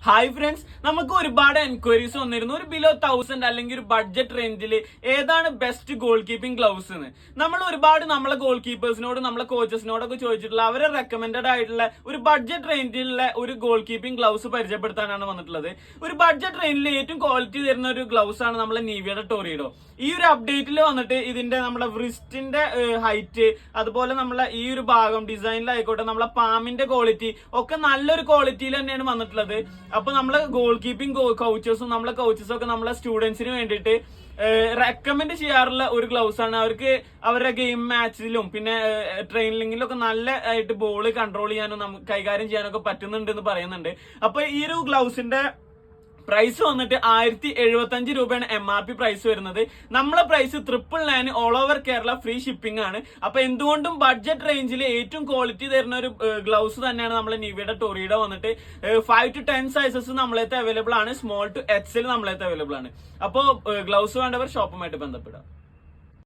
Hi friends, നമുക്ക് ഒരുപാട് enquiries വന്നിരുന്നു. ഒരു ബിലോ 1000 അല്ലെങ്കിൽ ഒരു ബഡ്ജറ്റ് റേഞ്ചിൽ ഏതാണ് ബെസ്റ്റ് ഗോൾ കീപ്പിംഗ് ഗ്ലൗസ് എന്ന്. നമ്മൾ ഒരുപാട് നമ്മളെ ഗോൾ കീപ്പേഴ്സിനോട് നമ്മളെ കോച്ചസിനോടൊക്കെ ചോദിച്ചിട്ടുള്ള അവരെ റെക്കമെൻഡഡ് ആയിട്ടുള്ള ഒരു ബഡ്ജറ്റ് റേഞ്ചിലുള്ള ഒരു ഗോൾ കീപ്പിംഗ് ഗ്ലൗസ് പരിചയപ്പെടുത്താനാണ് വന്നിട്ടുള്ളത്. ഒരു ബഡ്ജറ്റ് റേഞ്ചിൽ ഏറ്റവും ക്വാളിറ്റി തരുന്ന ഒരു ഗ്ലൗസ് ആണ് നമ്മളെ നീവിയുടെ ടോറിഡോ. ഈ ഒരു അപ്ഡേറ്റിൽ വന്നിട്ട് ഇതിന്റെ നമ്മളെ വ്രിസ്റ്റിന്റെ ഹൈറ്റ്, അതുപോലെ നമ്മളെ ഈ ഒരു ഭാഗം ഡിസൈനിലായിക്കോട്ടെ, നമ്മളെ പാമിന്റെ ക്വാളിറ്റി ഒക്കെ നല്ലൊരു ക്വാളിറ്റിയിൽ തന്നെയാണ് വന്നിട്ടുള്ളത്. അപ്പൊ നമ്മളെ ഗോൾ കീപ്പിംഗ് കോച്ചസും നമ്മളെ കോച്ചസും ഒക്കെ നമ്മളെ സ്റ്റുഡൻസിന് വേണ്ടിയിട്ട് റെക്കമെൻഡ് ചെയ്യാറുള്ള ഒരു ഗ്ലൗസ് ആണ്. അവർക്ക് അവരുടെ ഗെയിം മാച്ചിലും പിന്നെ ട്രെയിനിങ്ങിലും ഒക്കെ നല്ല ആയിട്ട് ബോൾ കൺട്രോൾ ചെയ്യാനും കൈകാര്യം ചെയ്യാനൊക്കെ പറ്റുന്നുണ്ട് എന്ന് പറയുന്നുണ്ട്. അപ്പൊ ഈ ഒരു ഗ്ലൗസിന്റെ പ്രൈസ് വന്നിട്ട് 1075 രൂപയാണ് MRP പ്രൈസ് വരുന്നത്. നമ്മളെ price 999 all over Kerala free shipping ആണ്. അപ്പൊ എന്തുകൊണ്ടും ബഡ്ജറ്റ് റേഞ്ചിൽ ഏറ്റവും ക്വാളിറ്റി തരുന്ന ഒരു ഗ്ലൗസ് തന്നെയാണ് നമ്മളെ നിവിയുടെ ടോറിഡോ വന്നിട്ട്. 5 to 10 സൈസസ് നമ്മളേത്ത് അവൈലബിൾ ആണ്. സ്മോൾ ടു XL നമ്മളേത്ത് അവൈലബിൾ ആണ്. അപ്പോൾ ഗ്ലൗസ് വേണ്ടവർ ഷോപ്പുമായിട്ട് ബന്ധപ്പെടുക.